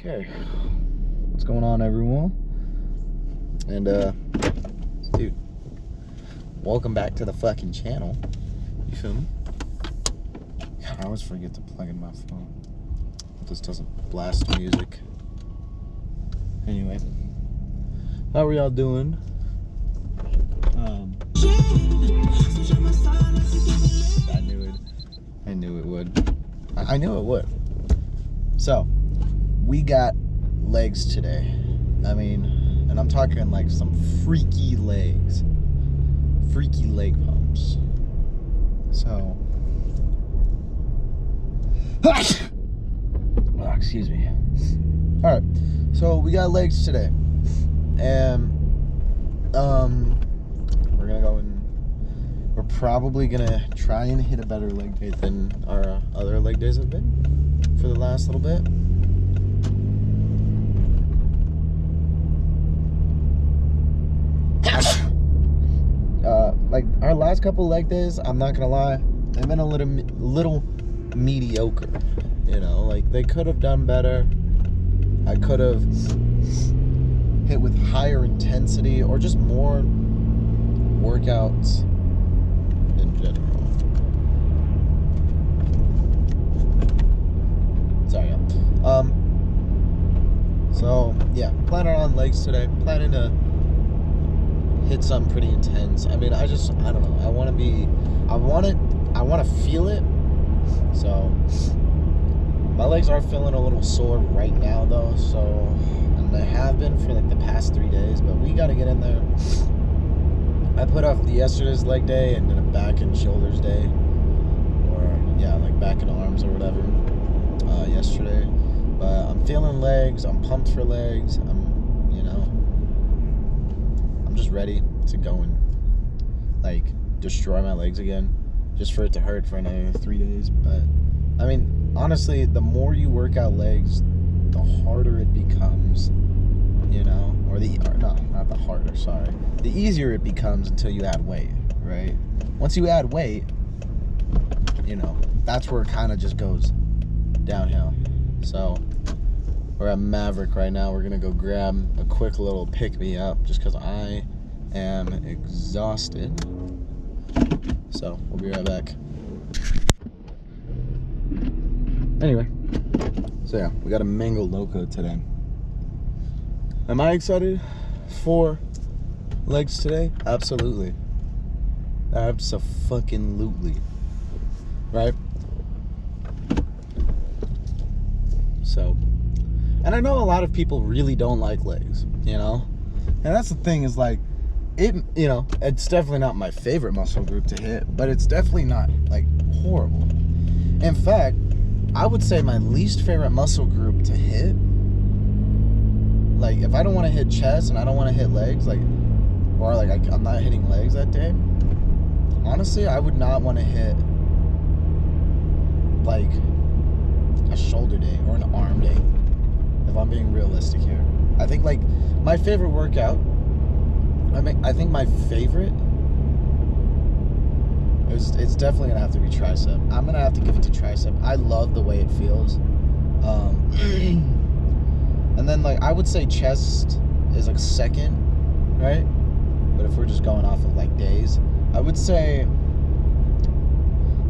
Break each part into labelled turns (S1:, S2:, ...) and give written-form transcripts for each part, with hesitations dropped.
S1: Okay, what's going on, everyone? And dude, welcome back to the fucking channel. You feel me? God, I always forget to plug in my phone. This doesn't blast music. Anyway, how are y'all doing? I knew it would. I knew it would. So, we got legs today. I mean, and I'm talking like some freaky legs. Freaky leg pumps. So, oh, excuse me. Alright, so we got legs today. And, we're gonna go and we're probably gonna try and hit a better leg day than our other leg days have been for the last little bit. Like our last couple leg days, I'm not gonna lie, they've been a little mediocre. You know, like they could have done better. I could have hit with higher intensity or just more workouts in general. Sorry, y'all. So yeah, planning on legs today. Planning to hit something pretty intense. I mean, I don't know. I want to feel it. So my legs are feeling a little sore right now, though. So, and they have been for like the past 3 days. But we got to get in there. I put off yesterday's leg day and did a back and shoulders day, or yeah, like back and arms or whatever. Yesterday, but I'm feeling legs. I'm pumped for legs. I'm just ready to go and like destroy my legs again, just for it to hurt for another 3 days. But I mean, honestly, the more you work out legs, the harder it becomes, not the harder, sorry. The easier it becomes until you add weight, right? Once you add weight, that's where it kind of just goes downhill. So we're at Maverick right now. We're gonna go grab a quick little pick-me-up just because I am exhausted. So we'll be right back. Anyway, so yeah, we got a mango loco today. Am I excited for legs today? Absolutely. Abso-fucking-lutely. Right? So, and I know a lot of people really don't like legs, and that's the thing is like, it's definitely not my favorite muscle group to hit, but it's definitely not like horrible. In fact, I would say my least favorite muscle group to hit, like if I don't want to hit chest and I don't want to hit legs, I'm not hitting legs that day, honestly, I would not want to hit like a shoulder day or an arm day, if I'm being realistic here. I think like my favorite workout, I think my favorite it's definitely gonna have to be tricep. I'm gonna have to give it to tricep. I love the way it feels. And then like I would say chest is like second, right? But if we're just going off of like days, I would say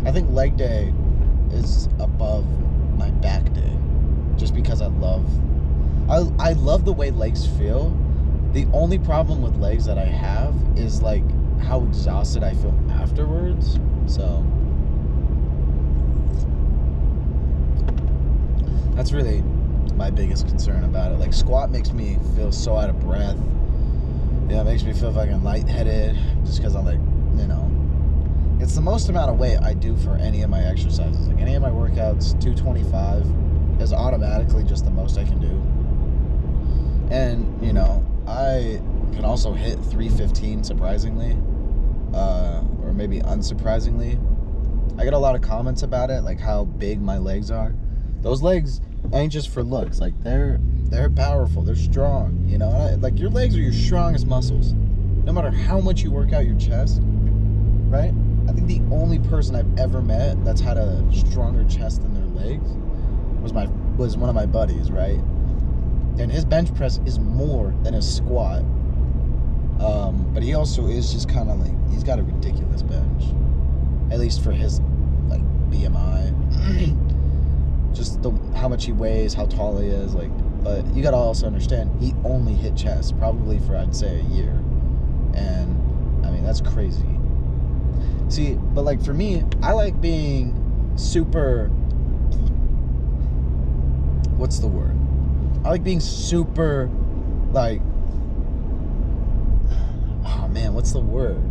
S1: I think leg day is above my back day, just because I love the way legs feel. The only problem with legs that I have is like how exhausted I feel afterwards. So that's really my biggest concern about it. Like squat makes me feel so out of breath. It makes me feel fucking lightheaded just because I'm like, it's the most amount of weight I do for any of my exercises. Like any of my workouts, 225 is automatically just the most I can do. And, I can also hit 315 surprisingly, or maybe unsurprisingly. I get a lot of comments about it, like how big my legs are. Those legs ain't just for looks. Like they're powerful, they're strong, like your legs are your strongest muscles. No matter how much you work out your chest, right? I think the only person I've ever met that's had a stronger chest than their legs was one of my buddies, right? and his bench press is more than his squat. But he also is just kind of like, he's got a ridiculous bench, at least for his like BMI. Just how much he weighs, how tall he is, like. But you gotta also understand, he only hit chest probably for, I'd say, a year, and I mean that's crazy. See, but like for me, I like being super. What's the word? I like being super, like. Oh man, what's the word?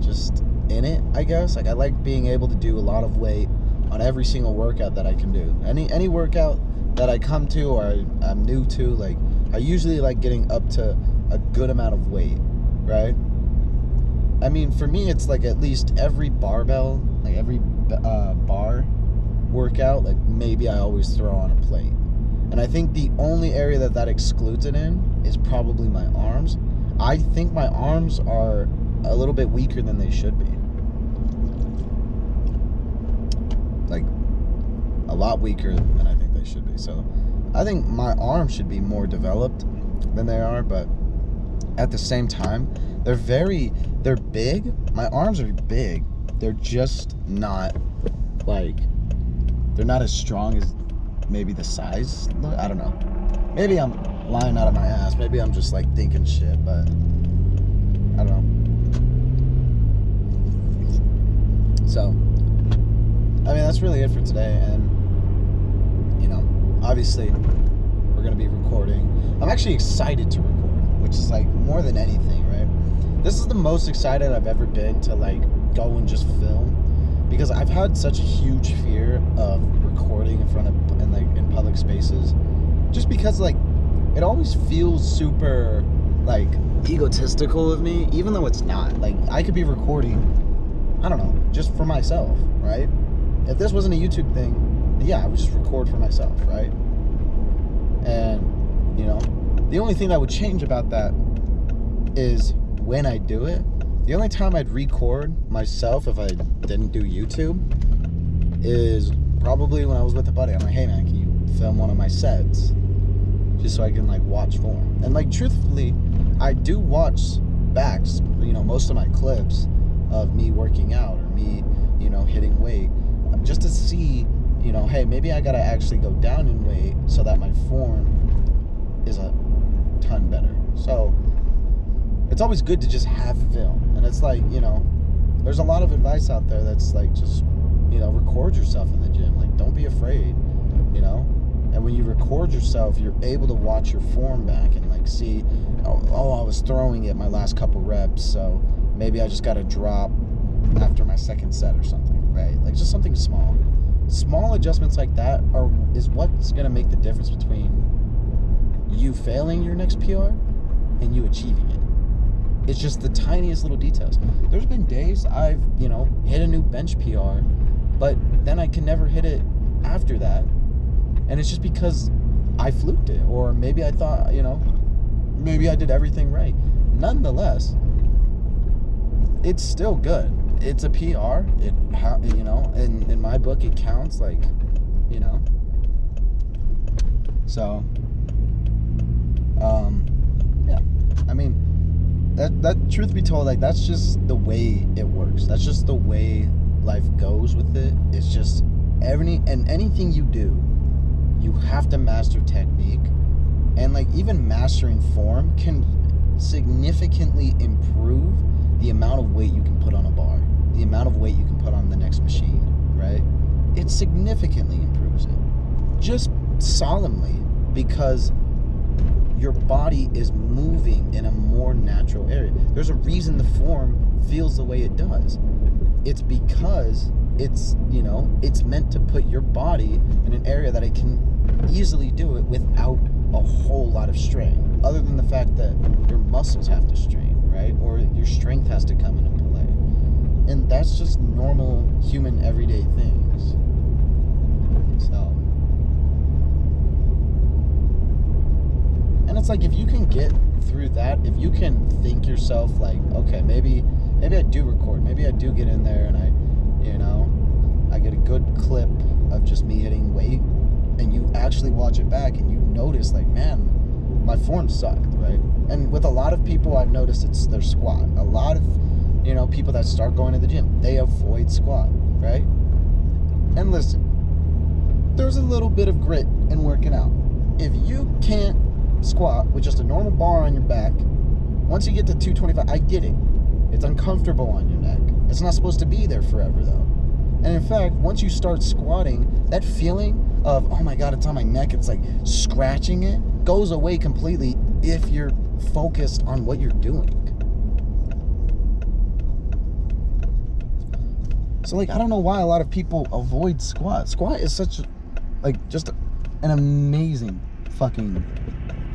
S1: Just in it, I guess. Like I like being able to do a lot of weight on every single workout that I can do. Any workout that I come to or I'm new to, like I usually like getting up to a good amount of weight, right? I mean, for me, it's like at least every barbell, like every bar workout, like maybe I always throw on a plate. And I think the only area that excludes it in is probably my arms. I think my arms are a little bit weaker than they should be. Like a lot weaker than I think they should be. So I think my arms should be more developed than they are, but at the same time, they're big. My arms are big. They're just not like, they're not as strong as maybe the size. I don't know. Maybe I'm lying out of my ass. Maybe I'm just like thinking shit, but I don't know. So, I mean, that's really it for today. And, you know, obviously we're going to be recording. I'm actually excited to record, which is like more than anything, right? This is the most excited I've ever been to like go and just film, because I've had such a huge fear of recording in front of, in like in public spaces, just because like it always feels super like egotistical of me, even though it's not. Like I could be recording, I don't know, just for myself, right? If this wasn't a YouTube thing, yeah, I would just record for myself, right? And you know, the only thing that would change about that is when I do it. The only time I'd record myself if I didn't do YouTube is probably when I was with a buddy. I'm like, hey man, can you film one of my sets? Just so I can like watch form. And like truthfully, I do watch back, you know, most of my clips of me working out or me, you know, hitting weight, just to see, you know, hey, maybe I gotta actually go down in weight so that my form is a ton better. So it's always good to just have film. And it's like, you know, there's a lot of advice out there that's like, just, you know, record yourself in the gym. Like, don't be afraid, you know? And when you record yourself, you're able to watch your form back and like see, oh, I was throwing it my last couple reps, so maybe I just got to drop after my second set or something, right? Like just something small. Small adjustments like that is what's going to make the difference between you failing your next PR and you achieving it. It's just the tiniest little details. There's been days I've, you know, hit a new bench PR, but then I can never hit it after that. And it's just because I fluked it. Or maybe I thought, you know, maybe I did everything right. Nonetheless, it's still good. It's a PR. You know, in my book, it counts, like, you know. So, yeah. I mean, that truth be told, like, that's just the way it works. That's just the way life goes with it. It's just anything you do, you have to master technique. And like even mastering form can significantly improve the amount of weight you can put on a bar, the amount of weight you can put on the next machine, right? It significantly improves it. Just solemnly, because your body is moving in a more natural area. There's a reason the form feels the way it does. It's because it's, you know, it's meant to put your body in an area that it can easily do it without a whole lot of strain, other than the fact that your muscles have to strain, right? Or your strength has to come into play. And that's just normal human everyday things. So, and it's like, if you can get through that, if you can think yourself like, okay, maybe I do record, maybe I do get in there and I get a good clip of just me hitting weight, and you actually watch it back and you notice, like, man, my form sucked, right? And with a lot of people, I've noticed it's their squat. A lot of, you know, people that start going to the gym, they avoid squat, right? And listen, there's a little bit of grit in working out. If you can't squat with just a normal bar on your back, once you get to 225, I get it. It's uncomfortable on your neck. It's not supposed to be there forever, though. And in fact, once you start squatting, that feeling of, oh my God, it's on my neck, it's like scratching it, goes away completely if you're focused on what you're doing. So, like, I don't know why a lot of people avoid squat. Squat is such, like, just an amazing fucking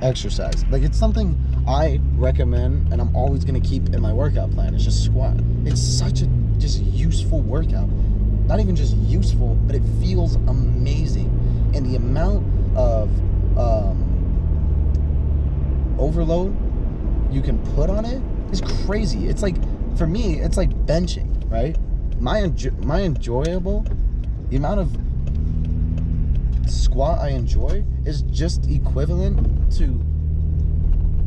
S1: exercise. Like, it's something I recommend and I'm always going to keep in my workout plan. It's just squat. It's such a just useful workout. Not even just useful, but it feels amazing. And the amount of overload you can put on it is crazy. It's like, for me, it's like benching, right? The amount of squat I enjoy is just equivalent to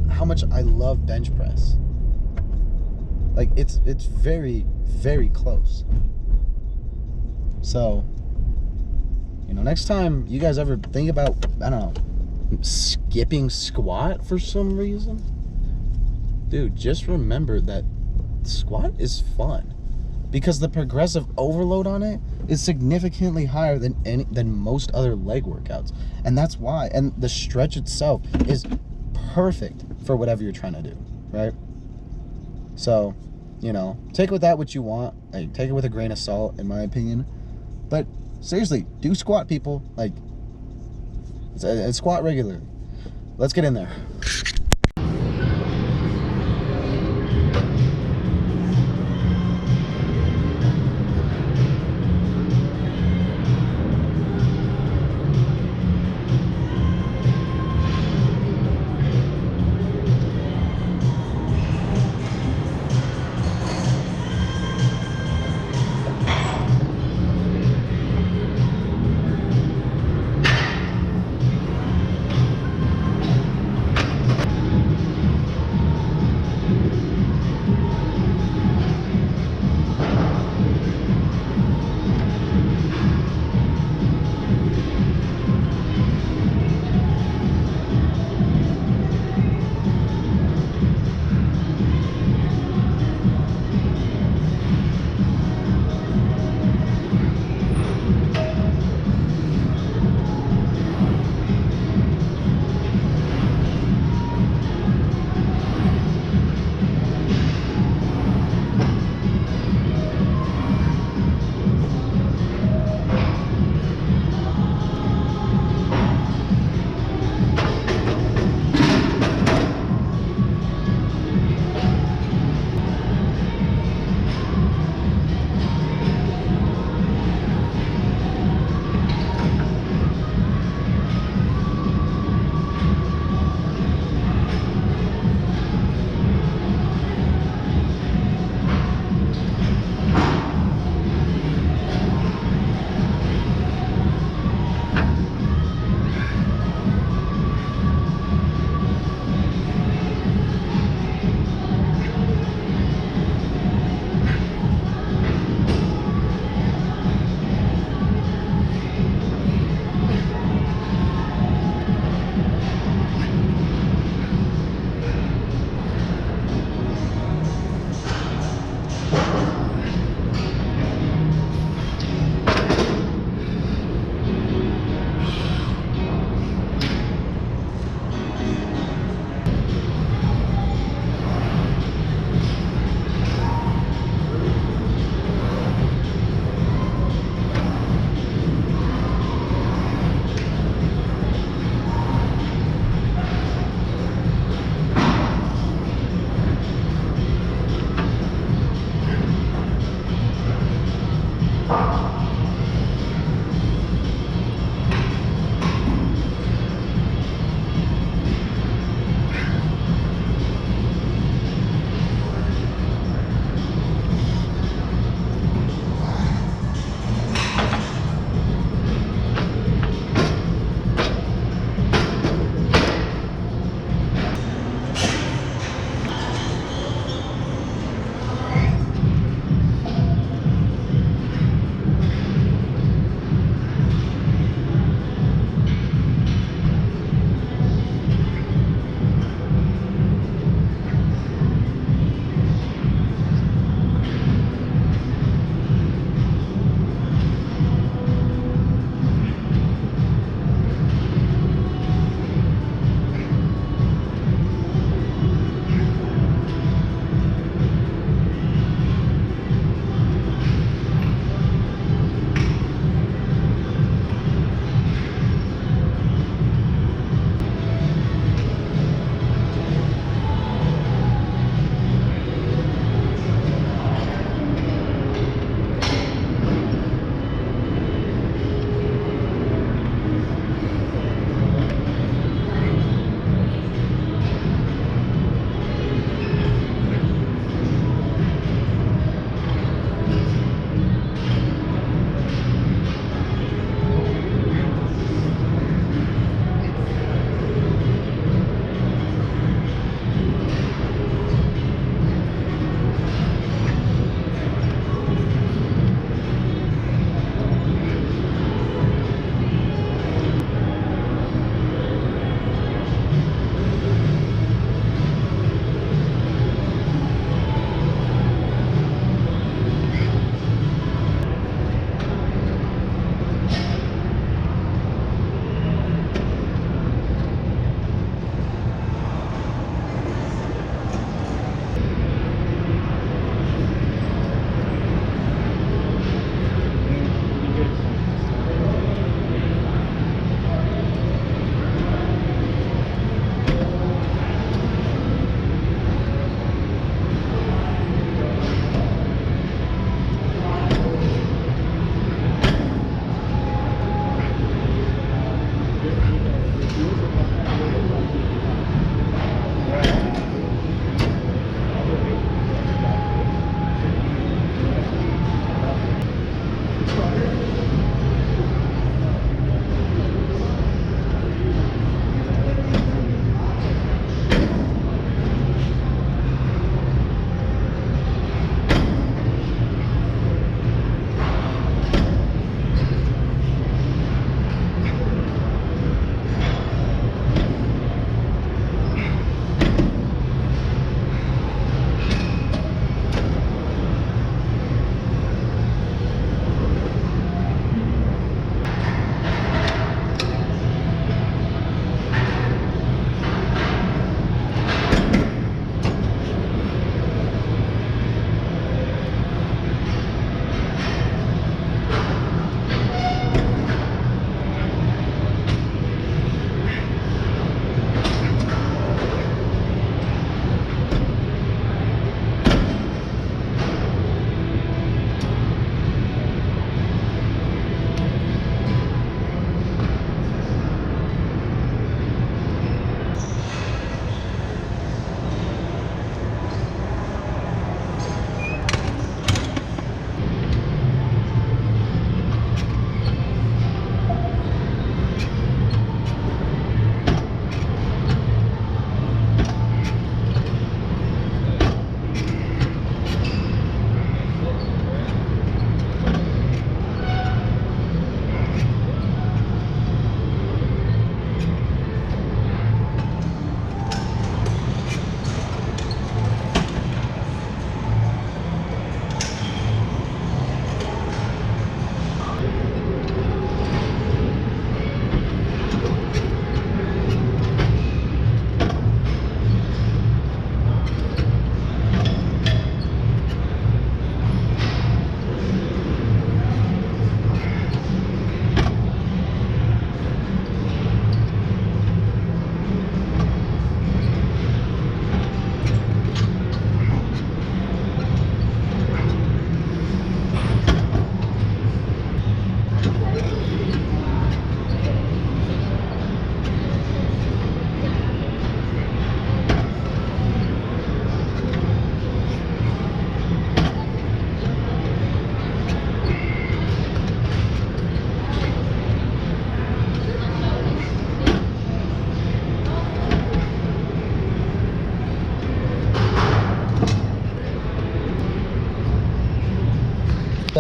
S1: how much I love bench press. Like, it's very, very close. So, you know, next time you guys ever think about, I don't know, skipping squat for some reason, dude, just remember that squat is fun because the progressive overload on it is significantly higher than most other leg workouts. And that's why, and the stretch itself is perfect for whatever you're trying to do, right? So, you know, take with that what you want. Like, take it with a grain of salt, in my opinion. But seriously, do squat, people. Like, squat regularly. Let's get in there.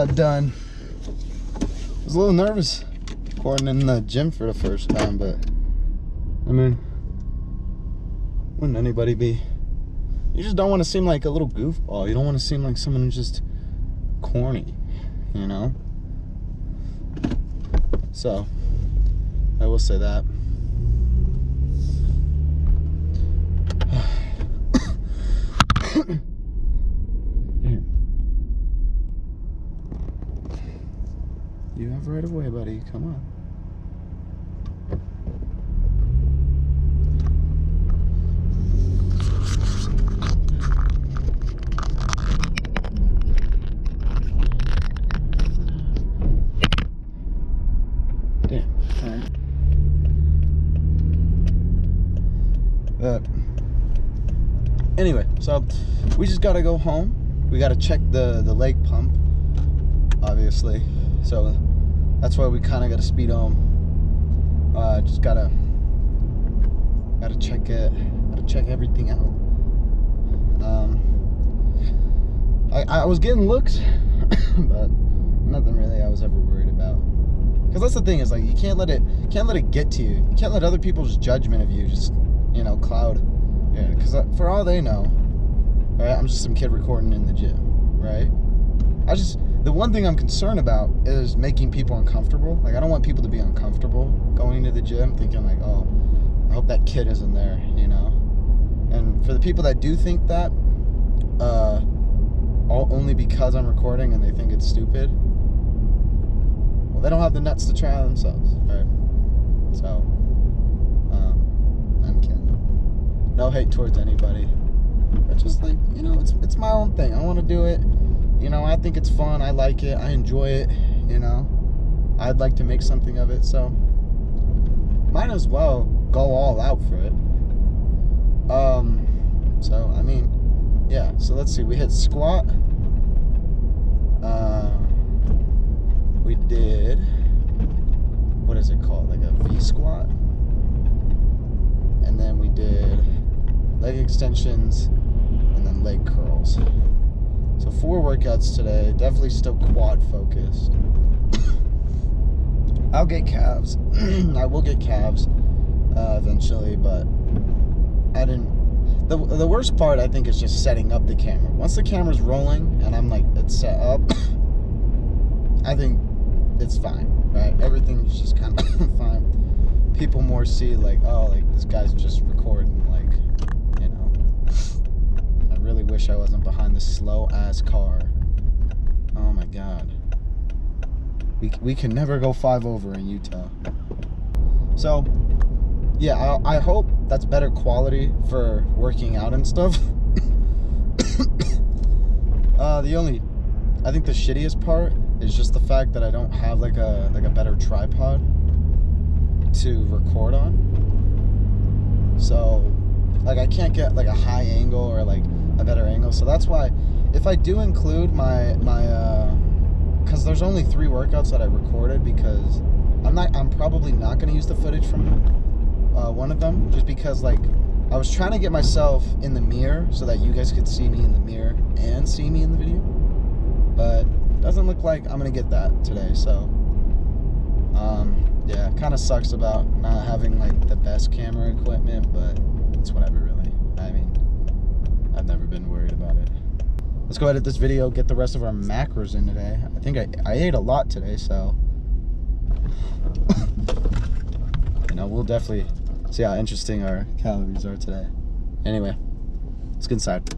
S1: got done. I was a little nervous recording in the gym for the first time, but I mean, wouldn't anybody be? You just don't want to seem like a little goofball. You don't want to seem like someone who's just corny, you know? So, I will say that. You have right away, buddy. Come on. Damn. All right. Anyway, so we just gotta go home. We gotta check the leg pump, obviously. So that's why we kind of gotta speed home. Just gotta check it. Gotta check everything out. I was getting looks, but nothing really I was ever worried about. Because that's the thing, is like you can't let it get to you. You can't let other people's judgment of you just, you know, cloud. Yeah, because for all they know, right, I'm just some kid recording in the gym, right? The one thing I'm concerned about is making people uncomfortable. Like, I don't want people to be uncomfortable going to the gym, thinking like, oh, I hope that kid isn't there, you know? And for the people that do think that, only because I'm recording and they think it's stupid, well, they don't have the nuts to try it themselves, right? So, I'm kidding. No hate towards anybody. But just like, you know, it's my own thing. I want to do it. You know, I think it's fun. I like it. I enjoy it. You know, I'd like to make something of it. So, might as well go all out for it. So, I mean, yeah. So, let's see. We hit squat. We did, what is it called? Like a V squat. And then we did leg extensions and then leg curls. So 4 workouts today, definitely still quad focused. I'll get calves. I will get calves eventually, but I didn't. The worst part, I think, is just setting up the camera. Once the camera's rolling and I'm like, it's set up, I think it's fine, right? Everything's just kind of fine. People more see like, oh, like this guy's just recording, like, you know. I really wish I wasn't behind this slow ass car. Oh my god. We can never go 5 over in Utah. So yeah, I hope that's better quality for working out and stuff. I think the shittiest part is just the fact that I don't have like a better tripod to record on. So like I can't get like a high angle or like a better angle. So that's why if I do include my because there's only 3 workouts that I recorded, because I'm probably not going to use the footage from one of them, just because like I was trying to get myself in the mirror so that you guys could see me in the mirror and see me in the video, but doesn't look like I'm gonna get that today. So yeah, kind of sucks about not having like the best camera equipment, but it's whatever really. I mean, I've never been worried about it. Let's go edit this video, get the rest of our macros in today. I think I ate a lot today, so you know, we'll definitely see how interesting our calories are today. Anyway, let's get inside.